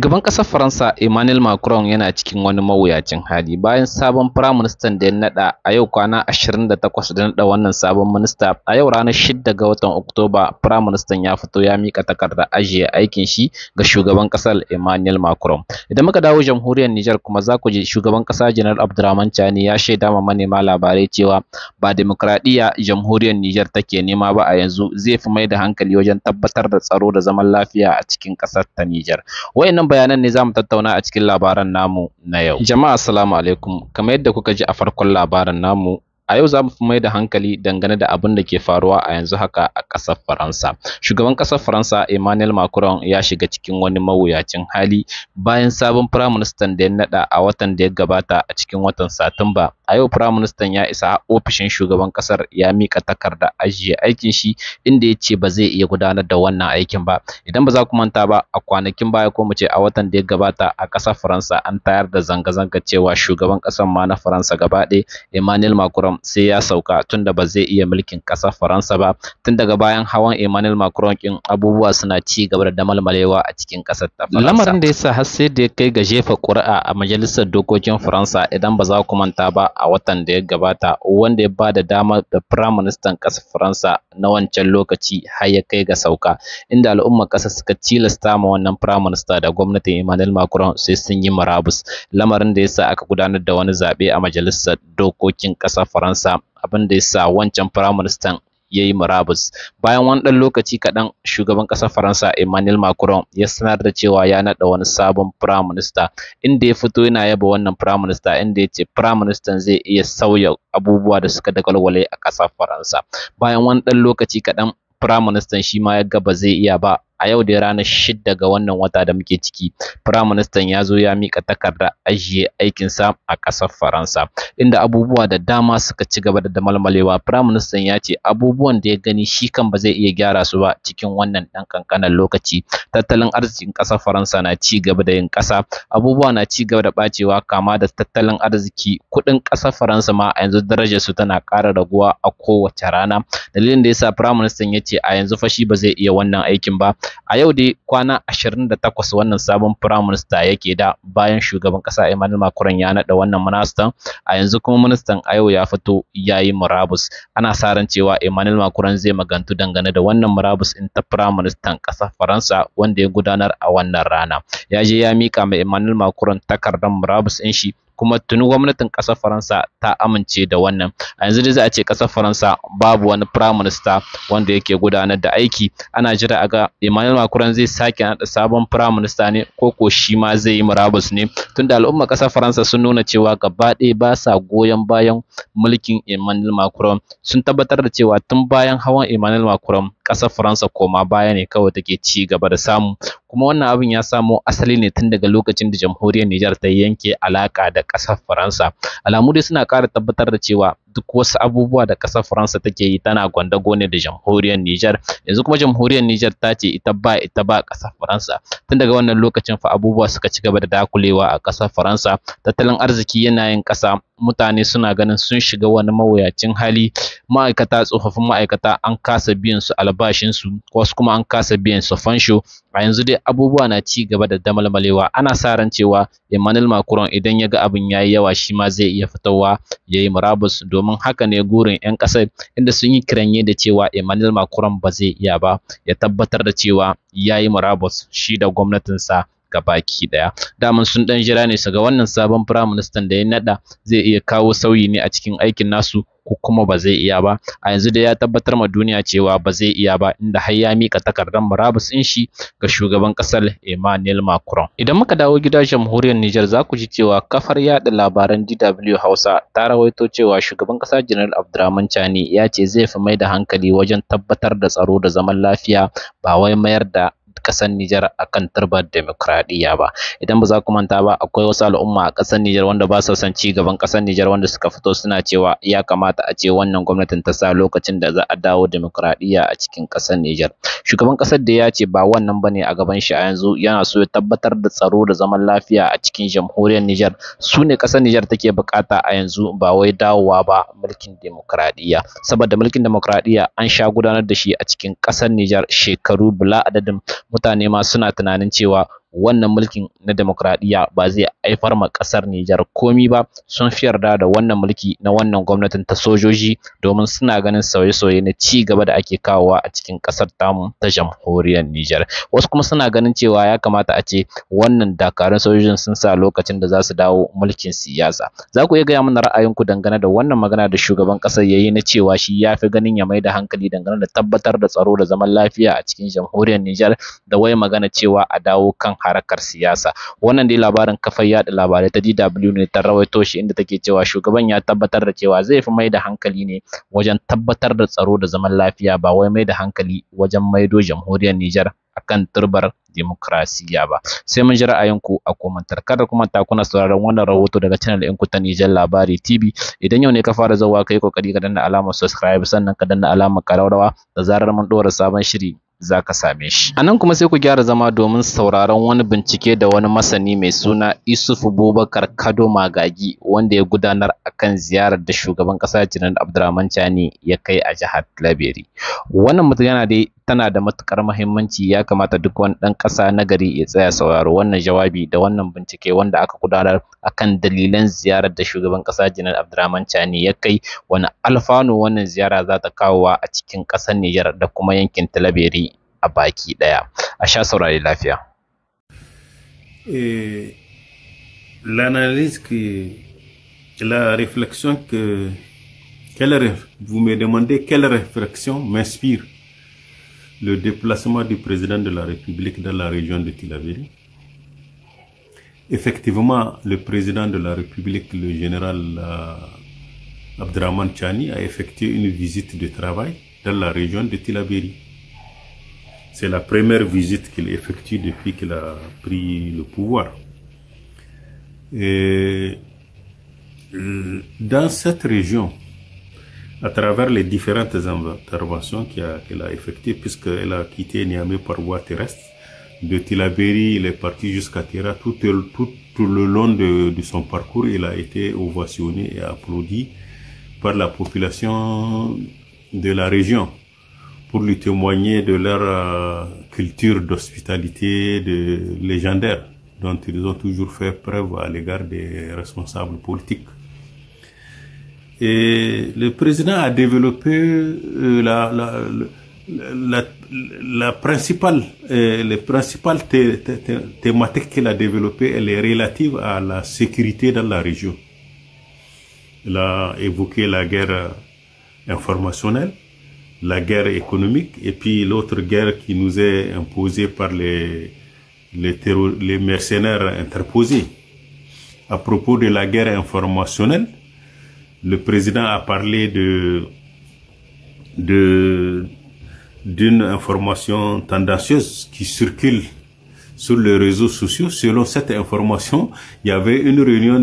Shugaban ƙasar Faransa Emmanuel Macron yana cikin wani mawuyacin hali bayan sabon firaministan da ya naɗa a yau kwana 28 da naɗa wannan sabon minista. A yau ranar 6 ga watan Oktoba, firaministan ya fito ya mika takardar ajiye aikin shi ga shugaban ƙasar Emmanuel Macron. Idan muka dawo jamhuriyar Nijar kuma za ku ji shugaban ƙasa Janar Abdurrahman Chani ya shaida ma manema labarai cewa ba demokradiyya jamhuriyar Nijar take nema ba a yanzu, zai fi mai da hankali wajen tabbatar da tsaro da zaman lafiya a cikin ƙasar ta Nijar. Wayannan bayanan ne zamu tattauna a cikin labaran namu na yau. Jama'a assalamu alaikum. Kamar yadda kuka ji a farkon labaran namu, a yau za mu fi mai da hankali dangane da abin da ke faruwa a yanzu haka a ƙasar Faransa. Shugaban ƙasar Faransa Emmanuel Macron ya shiga cikin wani mawuyacin hali bayan sabon firaministan da ya naɗa a watan da ya gabata a cikin watan Satumba. A yau firaministan ya isa ofishin shugaban ƙasar ya mika takarda ajiye aikin shi, inda ya ce ba zai iya gudanar da wannan aikin ba. Idan ba za ku manta ba, a kwanakin baya ko mu ce a watan da ya gabata a ƙasar Faransa an tayar da zanga-zanga cewa shugaban ƙasar ma na Faransa gaba ɗaya Emmanuel Macron sai ya sauka tunda ba zai iya mulkin ƙasar Faransa ba. Tun daga bayan hawan Emmanuel Macron kin abubuwa suna ci gaba da damalmalewa a cikin ƙasar ta Faransa. Lamarin da yasa har sai da ya kai ga jefa ƙuri'a a majalisar dokokin Faransa, idan ba za ku manta ba a watan da ya gabata, wanda ya ba da dama da firaministan ƙasar Faransa na wancan lokaci har ya kai ga sauka, inda al'ummar ƙasar suka tilasta ma wannan firaminista da gwamnatin Emmanuel Macron sai sun yi murabus. Lamarin da yasa aka gudanar da wani zaɓe a majalisar dokokin ƙasar Faransa, abin da yasa wancan firaministan ya yi murabus. Bayan wani ɗan lokaci kaɗan, shugaban ƙasar Faransa Emmanuel Macron ya sanar da cewa ya naɗa wani sabon firaminista, inda ya fito yana yaba wannan firaminista, inda ya ce firaministan zai iya sauya abubuwa da suka dagalwale a ƙasar Faransa. Bayan wani ɗan lokaci kaɗan, firaministan shi ma ya ga ba zai iya ba. A yau da ranar 6 ga wannan wata da muke ciki, firaministan ya zo ya mika takardar ajiye aikinsa a ƙasar Faransa, inda abubuwa da dama suka ci gaba da damalmalewa. Firaministan ya ce abubuwan da ya gani shi kan ba zai iya gyara su ba cikin wannan ɗan ƙanƙanin lokaci. Tattalin arzikin ƙasar Faransa na ci gaba da yin ƙasa, abubuwa na ci gaba da ɓacewa, kama da tattalin arziki. Kuɗin ƙasar Faransa ma a yanzu darajar su tana ƙara raguwa a kowace rana. Dalilin da yasa firaministan ya ce a yanzu fa shi ba zai iya wannan aikin ba. A yau dai kwana 28 wannan sabon firaminista yake da bayan shugaban ƙasa Emmanuel Macron ya naɗa wannan ministan. A yanzu kuma ministan a yau ya fito ya yi murabus. Ana sa ran cewa Emmanuel Macron zai magantu dangane da wannan murabus in ta firaministan ƙasar Faransa wanda ya gudanar a wannan rana. Ya je ya mika ma Emmanuel Macron takardar murabus ɗin shi, kuma tuni gwamnatin ƙasar Faransa ta amince da wannan. A yanzu dai za a ce ƙasar Faransa babu wani firaminista wanda yake gudanar da aiki. Ana jira a ga Emmanuel Macron zai sake naɗa sabon firaminista ne ko shi ma zai yi murabus ne, tunda al'ummar ƙasar Faransa sun nuna cewa gaba ɗaya ba sa goyon bayan mulkin Emmanuel Macron. Sun tabbatar da cewa tun bayan hawan Emmanuel Macron, ƙasar Faransa koma baya ne kawai take ci gaba da samu. Kuma wannan abin ya samo asali ne tun daga lokacin da jamhuriyar Nijar ta yanke alaƙa da ƙasar Faransa. Alamu dai suna ƙara tabbatar da cewa duk wasu abubuwa da ƙasar Faransa take yi tana gwandago ne da jamhuriyar Nijar. Yanzu kuma jamhuriyar Nijar ta ce ita ba ƙasar Faransa. Tun daga wannan lokacin fa abubuwa suka ci gaba da dakulewa a ƙasar Faransa. Tattalin arziki yana yin ƙasa, mutane suna ganin sun shiga wani mawuyacin hali. Ma'aikata, tsofaffin ma'aikata an kasa biyan su albashinsu, wasu kuma an kasa biyan su fansho. A yanzu dai abubuwa na ci gaba da damalmalewa. Ana sa ran cewa Emmanuel Macron idan ya ga abin yayi yawa, shi ma zai iya fitowa ya yi murabus, domin haka ne gurin 'yan ƙasar, inda sun yi kiranye da cewa Emmanuel Macron ba zai iya ba, ya tabbatar da cewa ya yi murabus shi da gwamnatinsa gabaki daya. Daman sun dan jira ne su ga wannan sabon firaministan da ya naɗa zai iya kawo sauyi ne a cikin aikin nasu ko kuma ba zai iya ba. A yanzu dai ya tabbatar ma duniya cewa ba zai iya ba, inda har ya mika takardar murabus ɗin shi ga shugaban ƙasar Emmanuel Macron. Idan muka dawo gida jamhuriyar Nijar, za ku ji cewa kafar yaɗa labaran DW Hausa ta rawaito cewa shugaban ƙasa Janar Abdurrahman Chani ya ce zai fi mai da hankali wajen tabbatar da tsaro da zaman lafiya, ba wai mayar da ƙasar Nijar akan turbar demokradiyya ba. Idan ba za ku manta ba, akwai wasu al'umma a ƙasar Nijar wanda ba sa son ci gaban ƙasar Nijar, wanda suka fito suna cewa ya kamata a ce wannan gwamnatin ta sa lokacin da za a dawo demokradiyya a cikin ƙasar Nijar. Shugaban ƙasar da ya ce ba wannan bane a gaban shi a yanzu, yana so ya tabbatar da tsaro da zaman lafiya a cikin jamhuriyar Nijar. Su ne ƙasar Nijar take bukata a yanzu, ba wai dawowa ba mulkin demokradiyya. Saboda mulkin demokradiyya an sha gudanar da shi a cikin ƙasar Nijar shekaru bila adadin. Mutane ma suna tunanin cewa wannan mulkin na demokradiyya ba zai haifar ma ƙasar Nijar komi ba, sun fi yarda da wannan mulki na wannan gwamnatin ta sojoji domin suna ganin sauye-sauye na ci gaba da ake kawowa a cikin ƙasar tamu ta jamhuriyar Nijar. Wasu kuma suna ganin cewa ya kamata a ce wannan dakarun sojojin sun sa lokacin da za su dawo mulkin siyasa. Za ku iya gaya mana ra'ayinku dangane da wannan magana da shugaban ƙasar ya yi na cewa shi ya fi ganin ya mai da hankali dangane da tabbatar da tsaro da zaman lafiya a cikin jamhuriyar Nijar da wai magana cewa a dawo kan harakar siyasa. Wannan dai labarin kafar yaɗa labarai ta DW ne ta rawaito shi, inda take cewa shugaban ya tabbatar da cewa zai fi mai da hankali ne wajen tabbatar da tsaro da zaman lafiya, ba wai mai da hankali wajen maido jamhuriyar Nijar akan turbar demokrasiya ba. Sai mun ji ra'ayinku a komantar. Kada ku manta kuna sauraron wannan rahoto daga channel ɗinku ta Nijar Labari TV. Idan yau ne ka fara zawa kai kokari ka danna alamar subscribe, sannan ka danna alamar ƙararrawa da zarar mun ɗora sabon shiri za ka same shi. A nan kuma sai ku gyara zama domin sauraron wani bincike da wani masani mai suna Isufu Bubakar Kado Magagi wanda ya gudanar akan ziyarar da shugaban ƙasa Janar Abdurrahman Chani ya kai a jihar Laberi. Wannan magana dai tana da matukar muhimmanci, ya kamata duk wani ɗan ƙasa na gari ya tsaya sauraro wannan jawabi da wannan bincike wanda aka gudanar akan dalilan ziyarar da shugaban ƙasa Janar Abdurrahman Chani ya kai, wani alfanu wannan ziyara za ta kawowa a cikin ƙasar Nijar da kuma yankin Talabiri a baki ɗaya. A sha saurari lafiya. L'analyse la réflexion vous me demandez quelle réflexion m'inspire le déplacement du président de la République dans la région de Tilaberi. Effectivement, le président de la République, le général Abdurrahman Chani, a effectué une visite de travail dans la région de Tilaberi. C'est la première visite qu'il effectue depuis qu'il a pris le pouvoir. Et dans cette région, à travers les différentes interventions qu'elle a effectuées, puisqu'elle a quitté Niamey par voie terrestre, de Tilaberi, il est parti jusqu'à Tera. Tout le long de son parcours, il a été ovationné et applaudi par la population de la région pour lui témoigner de leur culture d'hospitalité légendaire dont ils ont toujours fait preuve à l'égard des responsables politiques. Et le président a développé les principales thématiques qu'il a développées, elle est relative à la sécurité dans la région. Il a évoqué la guerre informationnelle, la guerre économique, et puis l'autre guerre qui nous est imposée par les mercenaires interposés. À propos de la guerre informationnelle, le président a parlé d'une information tendancieuse qui circule sur les réseaux sociaux. Selon cette information, il y avait une réunion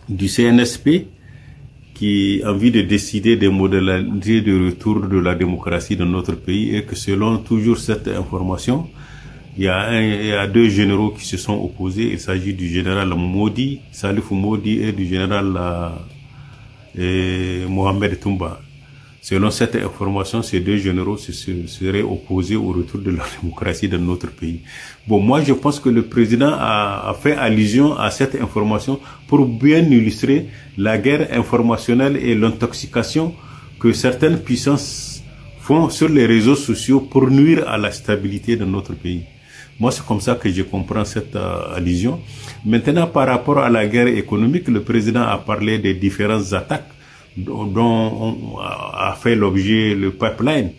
du CNSP qui a envie de décider des modalités de retour de la démocratie dans notre pays, et que selon toujours cette information, il y a deux généraux qui se sont opposés. Il s'agit du général Modi, Salif Modi, et du général Mohamed Toumba. Selon cette information, ces deux généraux seraient opposés au retour de la démocratie dans notre pays. Bon, moi, je pense que le président a fait allusion à cette information pour bien illustrer la guerre informationnelle et l'intoxication que certaines puissances font sur les réseaux sociaux pour nuire à la stabilité de notre pays. Moi, c'est comme ça que je comprends cette allusion. Maintenant, par rapport à la guerre économique, le président a parlé des différentes attaques dont a fait l'objet le pipeline.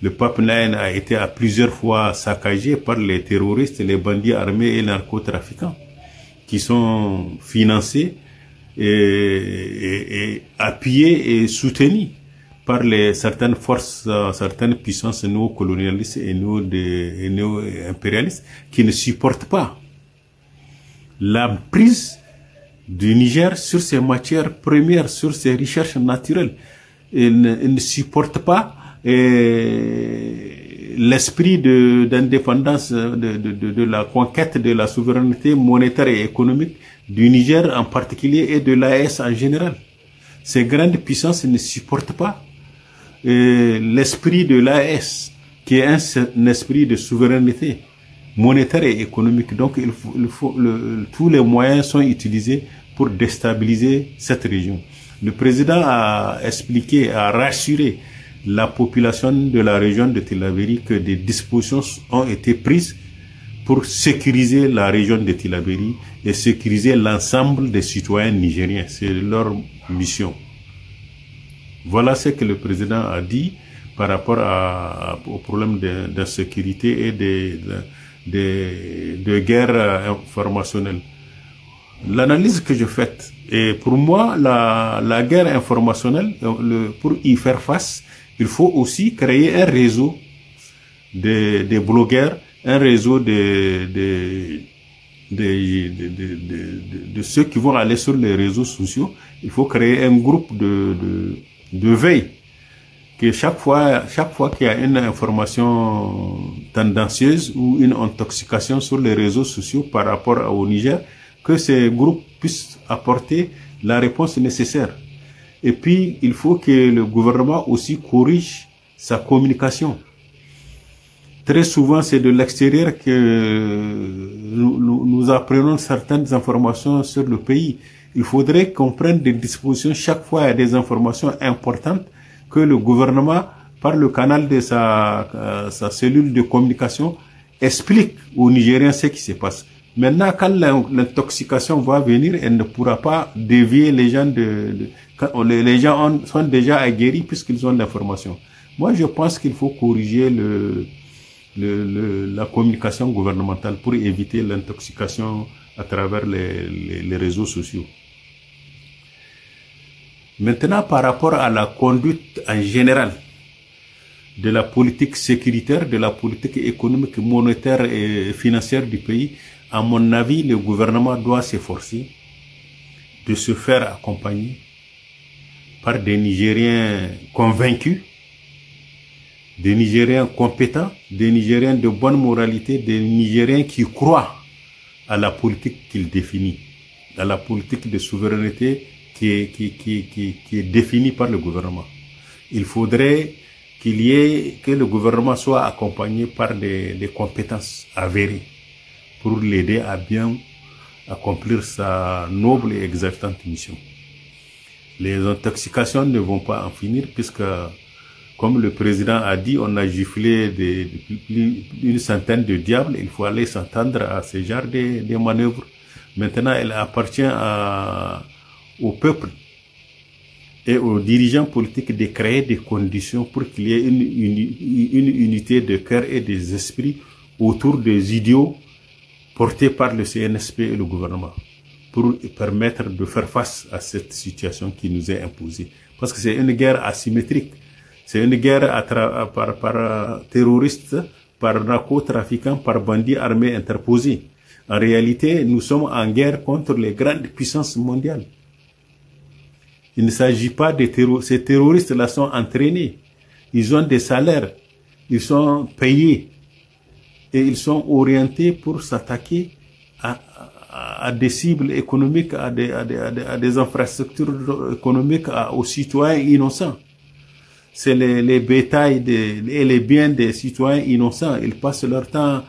Le pipeline a été à plusieurs fois saccagé par les terroristes, les bandits armés et les narcotrafiquants qui sont financés et appuyés et soutenus par certaines forces, certaines puissances néocolonialistes et néo-impérialistes qui ne supportent pas la prise du Niger sur ses matières premières, sur ses recherches naturelles. Il ne supporte pas l'esprit d'indépendance, de la conquête de la souveraineté monétaire et économique du Niger en particulier et de l'AES en général. Ces grandes puissances ne supportent pas l'esprit de l'AES, qui est un esprit de souveraineté monétaire et économique. Donc tous les moyens sont utilisés pour déstabiliser cette région. Le président a expliqué, a rassuré la population de la région de Tillabéri que des dispositions ont été prises pour sécuriser la région de Tillabéri et sécuriser l'ensemble des citoyens nigériens. C'est leur mission. Voilà ce que le président a dit par rapport au problème d'insécurité et de guerre informationnelle. L'analyse que je fais, et pour moi, la guerre informationnelle, pour y faire face, il faut aussi créer un réseau de blogueurs, un réseau de ceux qui vont aller sur les réseaux sociaux. Il faut créer un groupe de veille, que chaque fois qu'il y a une information tendancieuse ou une intoxication sur les réseaux sociaux par rapport au Niger, que ces groupes puissent apporter la réponse nécessaire. Et puis, il faut que le gouvernement aussi corrige sa communication. Très souvent, c'est de l'extérieur que nous apprenons certaines informations sur le pays. Il faudrait qu'on prenne des dispositions chaque fois il y a des informations importantes que le gouvernement, par le canal de sa cellule de communication, explique aux Nigériens ce qui se passe. Maintenant, quand l'intoxication va venir, elle ne pourra pas dévier les gens les gens sont déjà aguerris puisqu'ils ont l'information. Moi, je pense qu'il faut corriger la communication gouvernementale pour éviter l'intoxication à travers les réseaux sociaux. Maintenant, par rapport à la conduite en général de la politique sécuritaire, de la politique économique, monétaire et financière du pays, à mon avis, le gouvernement doit s'efforcer de se faire accompagner par des Nigériens convaincus, des Nigériens compétents, des Nigériens de bonne moralité, des Nigériens qui croient à la politique qu'il définit, à la politique de souveraineté qui est définie par le gouvernement. Il faudrait que le gouvernement soit accompagné par des compétences avérées pour l'aider à bien accomplir sa noble et exaltante mission. Les intoxications ne vont pas en finir puisque, comme le président a dit, on a giflé une centaine de diables. Il faut aller s'entendre à ce genre de manœuvres. Maintenant, il appartient au peuple et aux dirigeants politiques de créer des conditions pour qu'il y ait une unité de cœur et des esprits autour des idéaux portés par le CNSP et le gouvernement, pour permettre de faire face à cette situation qui nous est imposée. Parce que c'est une guerre asymétrique. C'est une guerre par terroristes, par narcotrafiquants, par bandits armés interposés. En réalité, nous sommes en guerre contre les grandes puissances mondiales. Il ne s'agit pas de terroristes. Ces terroristes-là sont entraînés. Ils ont des salaires. Ils sont payés. Et ils sont orientés pour s'attaquer à des cibles économiques, à des infrastructures économiques, aux citoyens innocents. C'est les bétails et les biens des citoyens innocents. Ils passent leur temps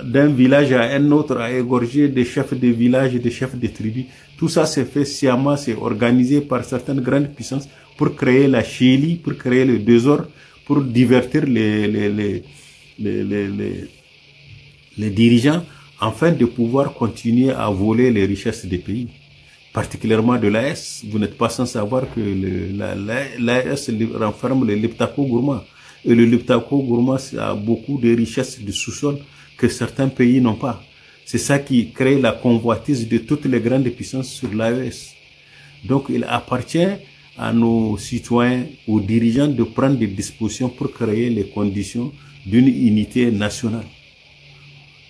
d'un village à un autre à égorger des chefs de village et des chefs de tribus. Tout ça c'est fait sciemment, c'est organisé par certaines grandes puissances pour créer la chélie, pour créer le désordre, pour divertir les dirigeants afin de pouvoir continuer à voler les richesses des pays, particulièrement de l'AES. Vous n'êtes pas sans savoir que l'AES renferme le Liptako Gourma. Et le Liptako Gourma a beaucoup de richesses de sous-sol que certains pays n'ont pas. C'est ça qui crée la convoitise de toutes les grandes puissances sur l'AES. Donc il appartient à nos citoyens, aux dirigeants de prendre des dispositions pour créer les conditions d'une unité nationale.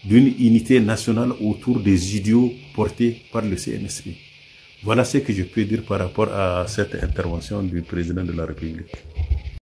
D'une unité nationale autour des idéaux portés par le CNSP. Voilà ce que je peux dire par rapport à cette intervention du président de la République.